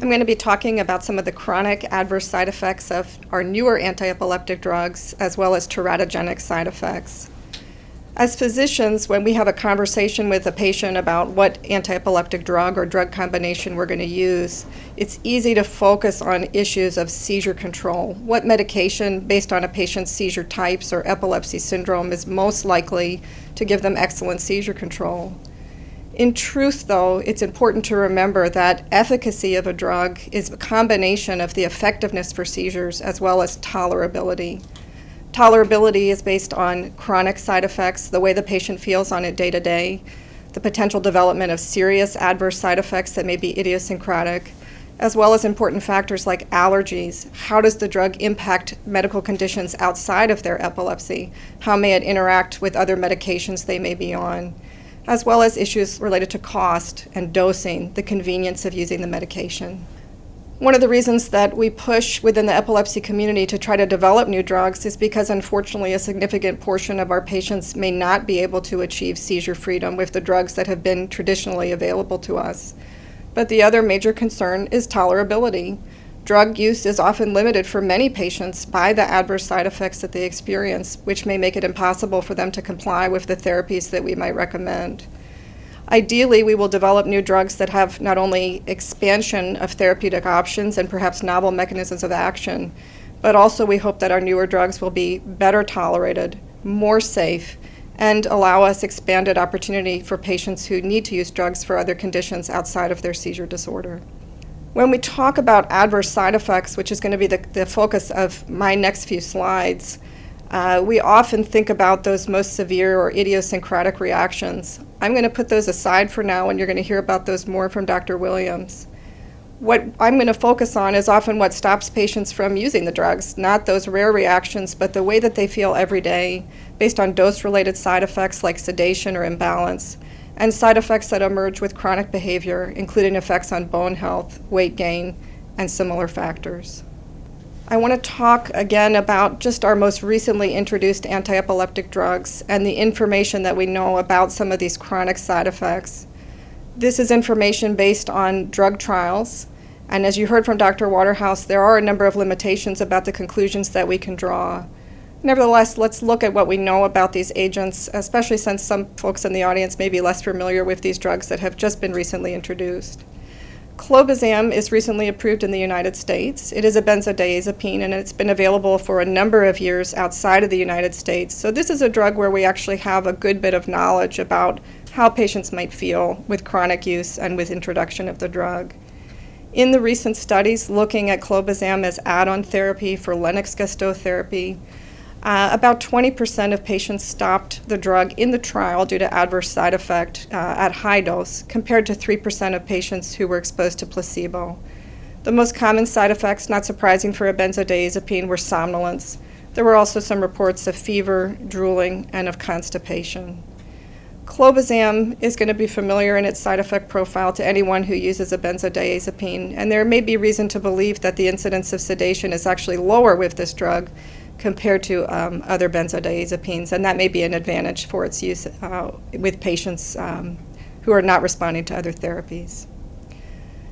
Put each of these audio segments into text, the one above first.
I'm going to be talking about some of the chronic adverse side effects of our newer antiepileptic drugs, as well as teratogenic side effects. As physicians, when we have a conversation with a patient about what antiepileptic drug or drug combination we're going to use, it's easy to focus on issues of seizure control. What medication, based on a patient's seizure types or epilepsy syndrome, is most likely to give them excellent seizure control? In truth, though, it's important to remember that efficacy of a drug is a combination of the effectiveness for seizures as well as tolerability. Tolerability is based on chronic side effects, the way the patient feels on it day to day, the potential development of serious adverse side effects that may be idiosyncratic, as well as important factors like allergies. How does the drug impact medical conditions outside of their epilepsy? How may it interact with other medications they may be on? As well as issues related to cost and dosing, the convenience of using the medication. One of the reasons that we push within the epilepsy community to try to develop new drugs is because, unfortunately, a significant portion of our patients may not be able to achieve seizure freedom with the drugs that have been traditionally available to us. But the other major concern is tolerability. Drug use is often limited for many patients by the adverse side effects that they experience, which may make it impossible for them to comply with the therapies that we might recommend. Ideally, we will develop new drugs that have not only expansion of therapeutic options and perhaps novel mechanisms of action, but also we hope that our newer drugs will be better tolerated, more safe, and allow us expanded opportunity for patients who need to use drugs for other conditions outside of their seizure disorder. When we talk about adverse side effects, which is going to be the focus of my next few slides, we often think about those most severe or idiosyncratic reactions. I'm going to put those aside for now, and you're going to hear about those more from Dr. Williams. What I'm going to focus on is often what stops patients from using the drugs, not those rare reactions, but the way that they feel every day based on dose-related side effects like sedation or imbalance, and side effects that emerge with chronic behavior, including effects on bone health, weight gain, and similar factors. I want to talk again about just our most recently introduced antiepileptic drugs and the information that we know about some of these chronic side effects. This is information based on drug trials, and as you heard from Dr. Waterhouse, there are a number of limitations about the conclusions that we can draw. Nevertheless, let's look at what we know about these agents, especially since some folks in the audience may be less familiar with these drugs that have just been recently introduced. Clobazam is recently approved in the United States. It is a benzodiazepine, and it's been available for a number of years outside of the United States. So this is a drug where we actually have a good bit of knowledge about how patients might feel with chronic use and with introduction of the drug. In the recent studies looking at clobazam as add-on therapy for Lennox-Gastaut therapy, about 20% of patients stopped the drug in the trial due to adverse side effect at high dose, compared to 3% of patients who were exposed to placebo. The most common side effects, not surprising for a benzodiazepine, were somnolence. There were also some reports of fever, drooling, and of constipation. Clobazam is going to be familiar in its side effect profile to anyone who uses a benzodiazepine, and there may be reason to believe that the incidence of sedation is actually lower with this drug compared to other benzodiazepines, and that may be an advantage for its use with patients who are not responding to other therapies.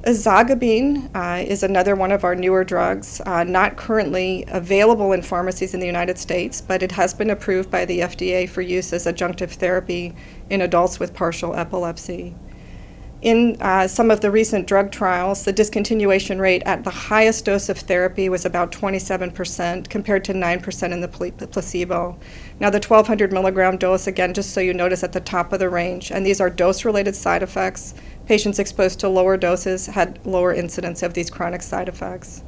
Ezogabine is another one of our newer drugs, not currently available in pharmacies in the United States, but it has been approved by the FDA for use as adjunctive therapy in adults with partial epilepsy. In some of the recent drug trials, the discontinuation rate at the highest dose of therapy was about 27% compared to 9% in the placebo. Now the 1,200 milligram dose, again, just so you notice, at the top of the range, and these are dose-related side effects. Patients exposed to lower doses had lower incidence of these chronic side effects.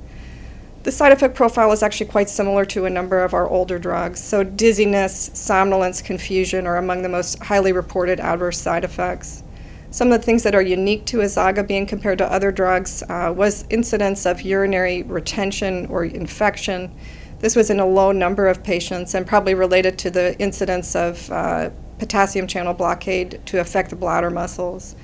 The side effect profile is actually quite similar to a number of our older drugs. So dizziness, somnolence, confusion are among the most highly reported adverse side effects. Some of the things that are unique to ezogabine compared to other drugs was incidence of urinary retention or infection. This was in a low number of patients and probably related to the incidence of potassium channel blockade to affect the bladder muscles.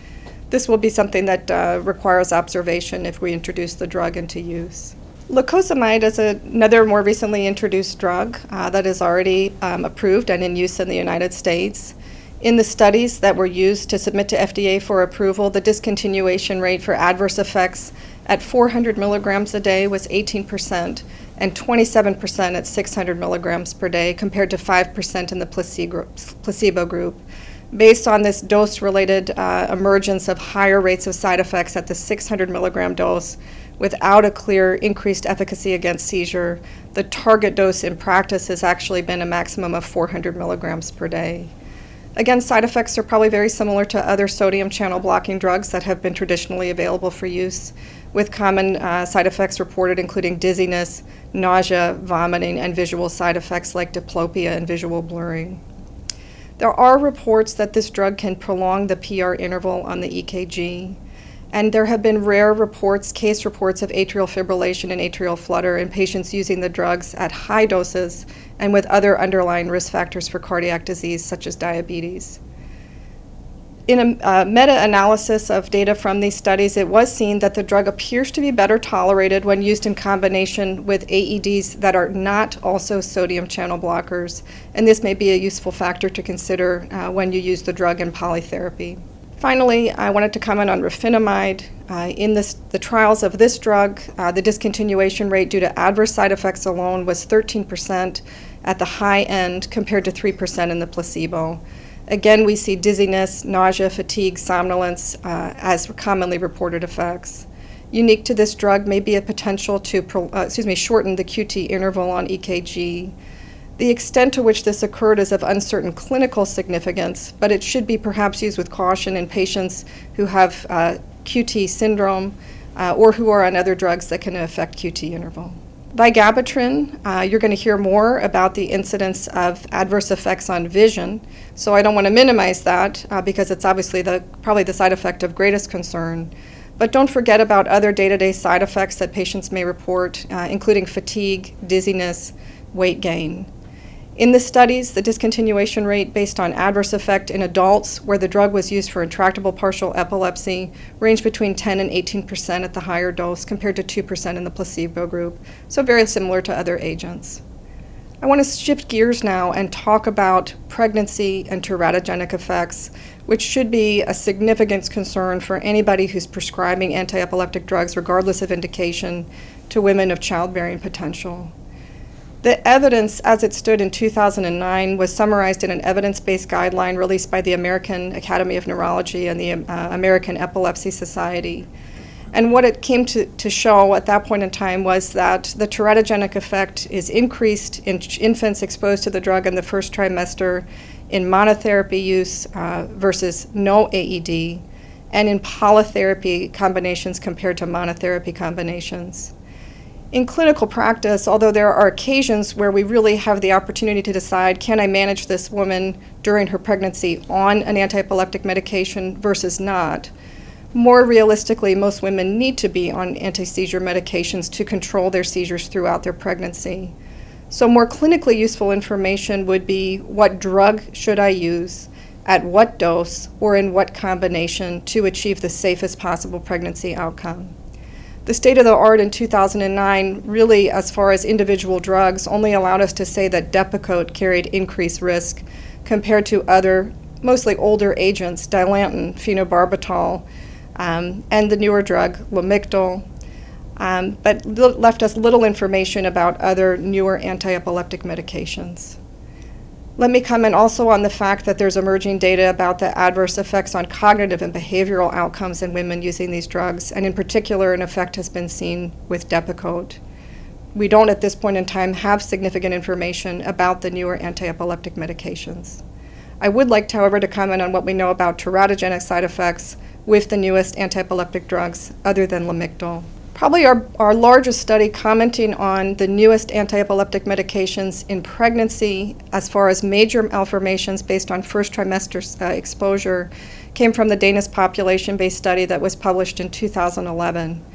This will be something that requires observation if we introduce the drug into use. Lacosamide is another more recently introduced drug that is already approved and in use in the United States. In the studies that were used to submit to FDA for approval, the discontinuation rate for adverse effects at 400 milligrams a day was 18%, and 27% at 600 milligrams per day, compared to 5% in the placebo group, based on this dose-related emergence of higher rates of side effects at the 600 milligram dose without a clear increased efficacy against seizure. The target dose in practice has actually been a maximum of 400 milligrams per day. Again, side effects are probably very similar to other sodium channel blocking drugs that have been traditionally available for use, with common side effects reported including dizziness, nausea, vomiting, and visual side effects like diplopia and visual blurring. There are reports that this drug can prolong the PR interval on the EKG, and there have been rare case reports of atrial fibrillation and atrial flutter in patients using the drugs at high doses and with other underlying risk factors for cardiac disease such as diabetes. In a meta-analysis of data from these studies, it was seen that the drug appears to be better tolerated when used in combination with AEDs that are not also sodium channel blockers, and this may be a useful factor to consider when you use the drug in polytherapy. Finally, I wanted to comment on rufinamide. In the trials of this drug, the discontinuation rate due to adverse side effects alone was 13% at the high end compared to 3% in the placebo. Again, we see dizziness, nausea, fatigue, somnolence as commonly reported effects. Unique to this drug may be a potential to shorten the QT interval on EKG. The extent to which this occurred is of uncertain clinical significance, but it should be perhaps used with caution in patients who have QT syndrome or who are on other drugs that can affect QT interval. Vigabatrin, you're going to hear more about the incidence of adverse effects on vision, so I don't want to minimize that because it's obviously probably the side effect of greatest concern. But don't forget about other day-to-day side effects that patients may report, including fatigue, dizziness, weight gain. In the studies, the discontinuation rate based on adverse effect in adults where the drug was used for intractable partial epilepsy ranged between 10 and 18% at the higher dose compared to 2% in the placebo group, so very similar to other agents. I want to shift gears now and talk about pregnancy and teratogenic effects, which should be a significant concern for anybody who's prescribing anti-epileptic drugs regardless of indication to women of childbearing potential. The evidence as it stood in 2009 was summarized in an evidence-based guideline released by the American Academy of Neurology and the American Epilepsy Society. And what it came to show at that point in time was that the teratogenic effect is increased in infants exposed to the drug in the first trimester in monotherapy use versus no AED, and in polytherapy combinations compared to monotherapy combinations. In clinical practice, although there are occasions where we really have the opportunity to decide, can I manage this woman during her pregnancy on an anti-epileptic medication versus not, more realistically, most women need to be on anti-seizure medications to control their seizures throughout their pregnancy. So more clinically useful information would be what drug should I use, at what dose, or in what combination to achieve the safest possible pregnancy outcome. The state of the art in 2009 really, as far as individual drugs, only allowed us to say that Depakote carried increased risk compared to other, mostly older agents, Dilantin, phenobarbital, and the newer drug, Lamictal, but left us little information about other newer anti-epileptic medications. Let me comment also on the fact that there's emerging data about the adverse effects on cognitive and behavioral outcomes in women using these drugs, and in particular, an effect has been seen with Depakote. We don't at this point in time have significant information about the newer anti-epileptic medications. I would like, however, to comment on what we know about teratogenic side effects with the newest anti-epileptic drugs other than Lamictal. Probably our largest study commenting on the newest anti-epileptic medications in pregnancy as far as major malformations based on first trimester exposure came from the Danish population-based study that was published in 2011.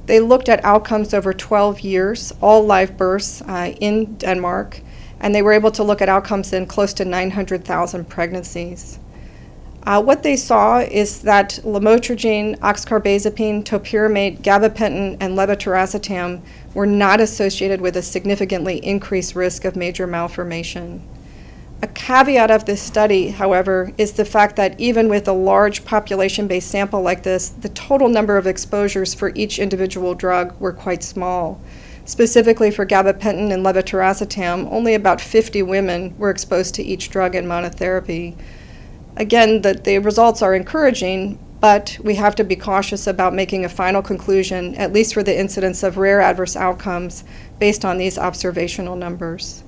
They looked at outcomes over 12 years, all live births in Denmark, and they were able to look at outcomes in close to 900,000 pregnancies. What they saw is that lamotrigine, oxcarbazepine, topiramate, gabapentin, and levetiracetam were not associated with a significantly increased risk of major malformation. A caveat of this study, however, is the fact that even with a large population-based sample like this, the total number of exposures for each individual drug were quite small. Specifically for gabapentin and levetiracetam, only about 50 women were exposed to each drug in monotherapy. Again, the results are encouraging, but we have to be cautious about making a final conclusion, at least for the incidence of rare adverse outcomes, based on these observational numbers.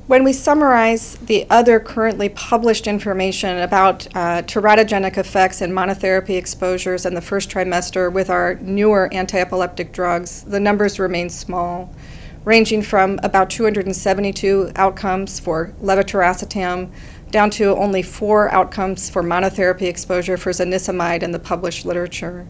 When we summarize the other currently published information about teratogenic effects in monotherapy exposures in the first trimester with our newer antiepileptic drugs, the numbers remain small, ranging from about 272 outcomes for levetiracetam down to only 4 outcomes for monotherapy exposure for zonisamide in the published literature.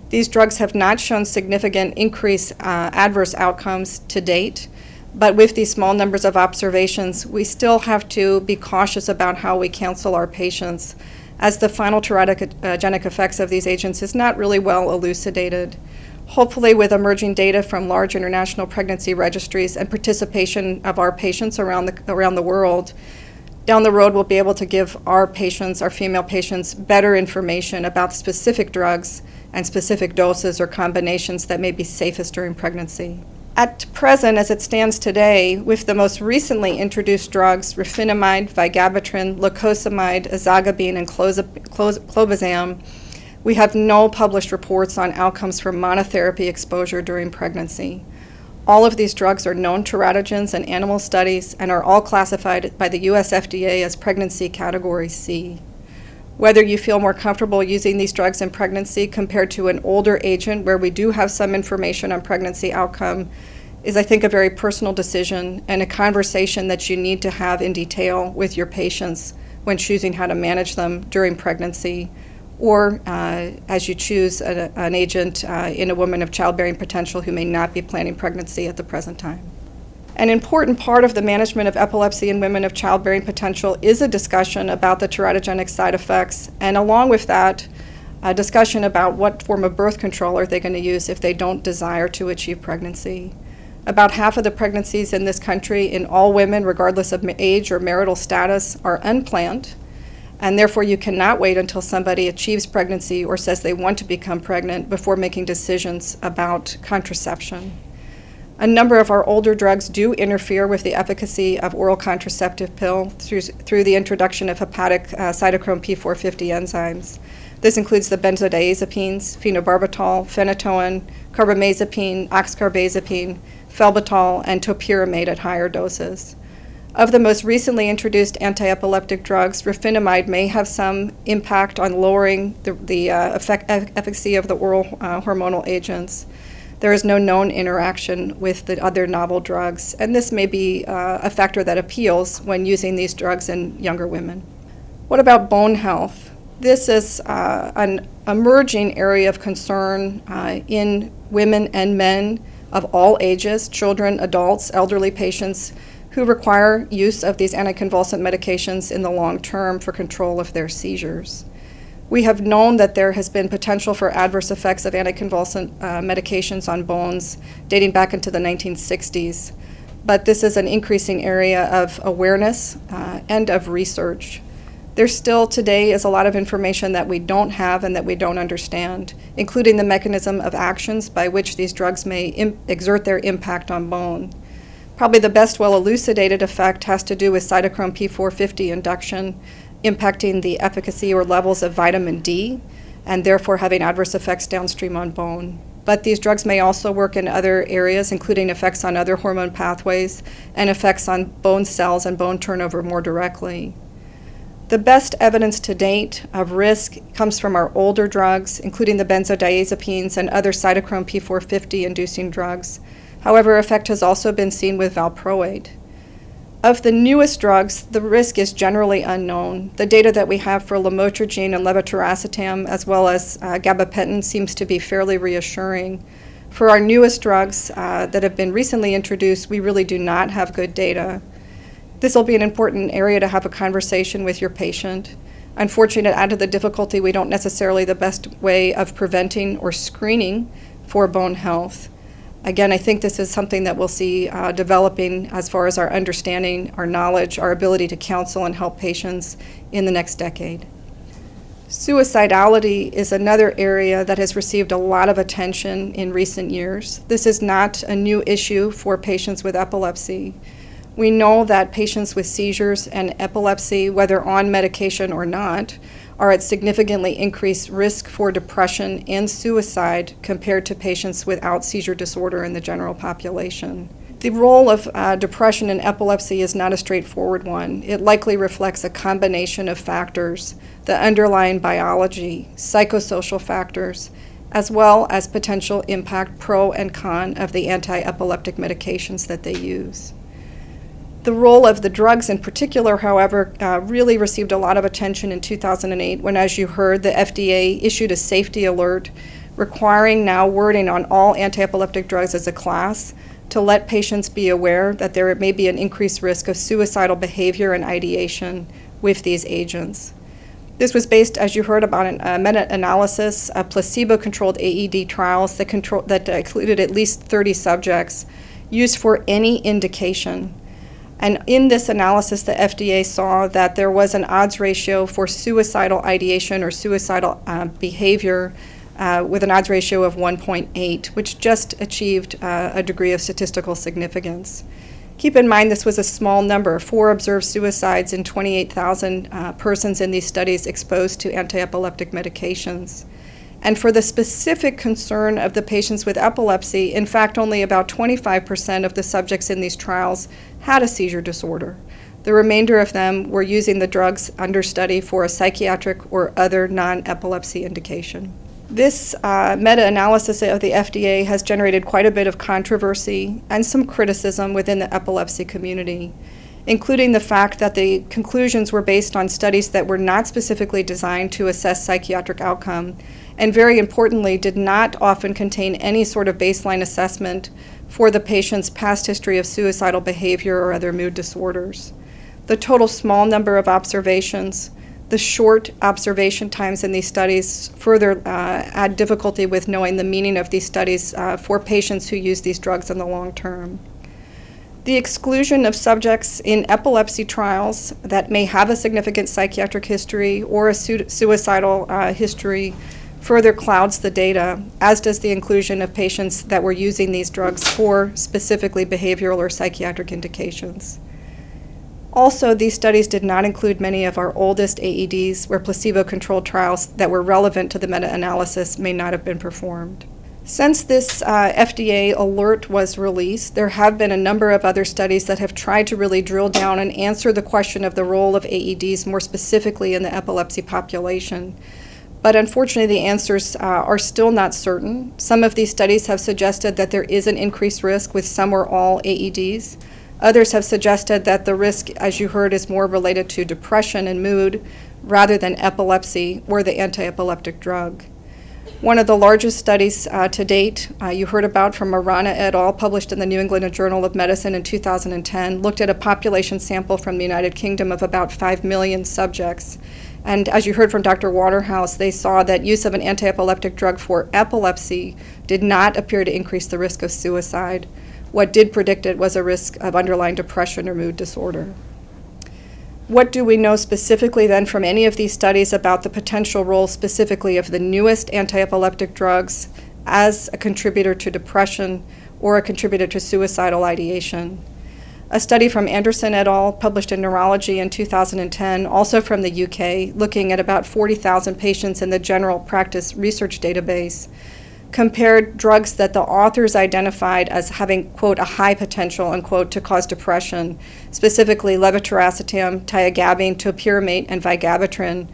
These drugs have not shown significant increased adverse outcomes to date, but with these small numbers of observations, we still have to be cautious about how we counsel our patients, as the final teratogenic effects of these agents is not really well elucidated. Hopefully, with emerging data from large international pregnancy registries and participation of our patients around the world, down the road we'll be able to give our patients, our female patients, better information about specific drugs and specific doses or combinations that may be safest during pregnancy. At present, as it stands today, with the most recently introduced drugs, refinamide, vigabatrin, lacosamide, ezogabine, and clobazam, we have no published reports on outcomes from monotherapy exposure during pregnancy. All of these drugs are known teratogens in animal studies and are all classified by the US FDA as pregnancy category C. Whether you feel more comfortable using these drugs in pregnancy compared to an older agent where we do have some information on pregnancy outcome is, I think, a very personal decision and a conversation that you need to have in detail with your patients when choosing how to manage them during pregnancy, or as you choose an agent in a woman of childbearing potential who may not be planning pregnancy at the present time. An important part of the management of epilepsy in women of childbearing potential is a discussion about the teratogenic side effects, and along with that, a discussion about what form of birth control are they going to use if they don't desire to achieve pregnancy. About half of the pregnancies in this country in all women, regardless of age or marital status, are unplanned, and therefore you cannot wait until somebody achieves pregnancy or says they want to become pregnant before making decisions about contraception. A number of our older drugs do interfere with the efficacy of oral contraceptive pill through the introduction of hepatic cytochrome P450 enzymes. This includes the benzodiazepines, phenobarbital, phenytoin, carbamazepine, oxcarbazepine, felbutol, and topiramate at higher doses. Of the most recently introduced antiepileptic drugs, refinamide may have some impact on lowering the efficacy of the oral hormonal agents. There is no known interaction with the other novel drugs, and this may be a factor that appeals when using these drugs in younger women. What about bone health? This is an emerging area of concern in women and men of all ages, children, adults, elderly patients who require use of these anticonvulsant medications in the long term for control of their seizures. We have known that there has been potential for adverse effects of anticonvulsant medications on bones dating back into the 1960s, but this is an increasing area of awareness and of research. There still today is a lot of information that we don't have and that we don't understand, including the mechanism of actions by which these drugs may exert their impact on bone. Probably the best well-elucidated effect has to do with cytochrome P450 induction, impacting the efficacy or levels of vitamin D, and therefore having adverse effects downstream on bone. But these drugs may also work in other areas, including effects on other hormone pathways and effects on bone cells and bone turnover more directly. The best evidence to date of risk comes from our older drugs, including the benzodiazepines and other cytochrome P450 inducing drugs. However, effect has also been seen with valproate. Of the newest drugs, the risk is generally unknown. The data that we have for lamotrigine and levetiracetam, as well as gabapentin, seems to be fairly reassuring. For our newest drugs that have been recently introduced, we really do not have good data. This will be an important area to have a conversation with your patient. Unfortunately, to add to the difficulty, we don't necessarily the best way of preventing or screening for bone health. Again, I think this is something that we'll see developing as far as our understanding, our knowledge, our ability to counsel and help patients in the next decade. Suicidality is another area that has received a lot of attention in recent years. This is not a new issue for patients with epilepsy. We know that patients with seizures and epilepsy, whether on medication or not, are at significantly increased risk for depression and suicide compared to patients without seizure disorder in the general population. The role of depression in epilepsy is not a straightforward one. It likely reflects a combination of factors, the underlying biology, psychosocial factors, as well as potential impact pro and con of the anti-epileptic medications that they use. The role of the drugs in particular, however, really received a lot of attention in 2008 when, as you heard, the FDA issued a safety alert requiring now wording on all anti-epileptic drugs as a class to let patients be aware that there may be an increased risk of suicidal behavior and ideation with these agents. This was based, as you heard, about a meta-analysis of placebo-controlled AED trials that included at least 30 subjects used for any indication. And in this analysis, the FDA saw that there was an odds ratio for suicidal ideation or suicidal behavior with an odds ratio of 1.8, which just achieved a degree of statistical significance. Keep in mind this was a small number, 4 observed suicides in 28,000 persons in these studies exposed to anti-epileptic medications. And for the specific concern of the patients with epilepsy, in fact, only about 25% of the subjects in these trials had a seizure disorder. The remainder of them were using the drugs under study for a psychiatric or other non-epilepsy indication. This meta-analysis of the FDA has generated quite a bit of controversy and some criticism within the epilepsy community, including the fact that the conclusions were based on studies that were not specifically designed to assess psychiatric outcome, and very importantly, did not often contain any sort of baseline assessment for the patient's past history of suicidal behavior or other mood disorders. The total small number of observations, the short observation times in these studies further add difficulty with knowing the meaning of these studies for patients who use these drugs in the long term. The exclusion of subjects in epilepsy trials that may have a significant psychiatric history or a suicidal history further clouds the data, as does the inclusion of patients that were using these drugs for specifically behavioral or psychiatric indications. Also, these studies did not include many of our oldest AEDs where placebo-controlled trials that were relevant to the meta-analysis may not have been performed. Since this FDA alert was released, there have been a number of other studies that have tried to really drill down and answer the question of the role of AEDs more specifically in the epilepsy population. But unfortunately, the answers are still not certain. Some of these studies have suggested that there is an increased risk with some or all AEDs. Others have suggested that the risk, as you heard, is more related to depression and mood rather than epilepsy or the anti-epileptic drug. One of the largest studies to date you heard about from Marana et al., published in the New England Journal of Medicine in 2010, looked at a population sample from the United Kingdom of about 5 million subjects. And as you heard from Dr. Waterhouse, they saw that use of an anti-epileptic drug for epilepsy did not appear to increase the risk of suicide. What did predict it was a risk of underlying depression or mood disorder. What do we know specifically then from any of these studies about the potential role specifically of the newest anti-epileptic drugs as a contributor to depression or a contributor to suicidal ideation? A study from Anderson et al., published in Neurology in 2010, also from the UK, looking at about 40,000 patients in the general practice research database, compared drugs that the authors identified as having, quote, a high potential, unquote, to cause depression, specifically levetiracetam, tiagabine, topiramate, and vigabatrin,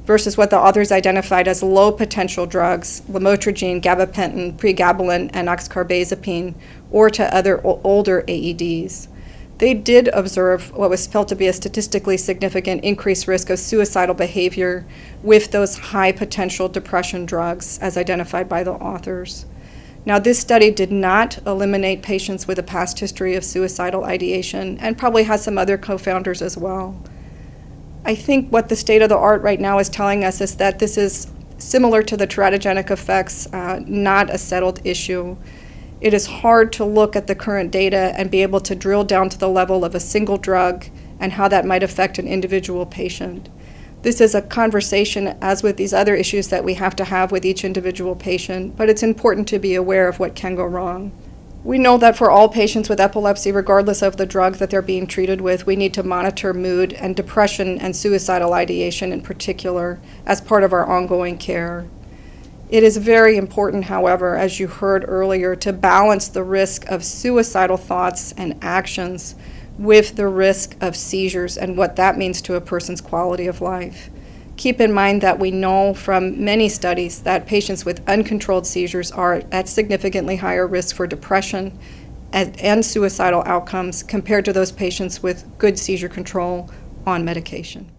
versus what the authors identified as low potential drugs, lamotrigine, gabapentin, pregabalin, and oxcarbazepine, or to other older AEDs. They did observe what was felt to be a statistically significant increased risk of suicidal behavior with those high potential depression drugs as identified by the authors. Now, this study did not eliminate patients with a past history of suicidal ideation and probably has some other co-founders as well. I think what the state of the art right now is telling us is that this is similar to the teratogenic effects, not a settled issue. It is hard to look at the current data and be able to drill down to the level of a single drug and how that might affect an individual patient. This is a conversation, as with these other issues, that we have to have with each individual patient, but it's important to be aware of what can go wrong. We know that for all patients with epilepsy, regardless of the drug that they're being treated with, we need to monitor mood and depression and suicidal ideation in particular as part of our ongoing care. It is very important, however, as you heard earlier, to balance the risk of suicidal thoughts and actions with the risk of seizures and what that means to a person's quality of life. Keep in mind that we know from many studies that patients with uncontrolled seizures are at significantly higher risk for depression and suicidal outcomes compared to those patients with good seizure control on medication.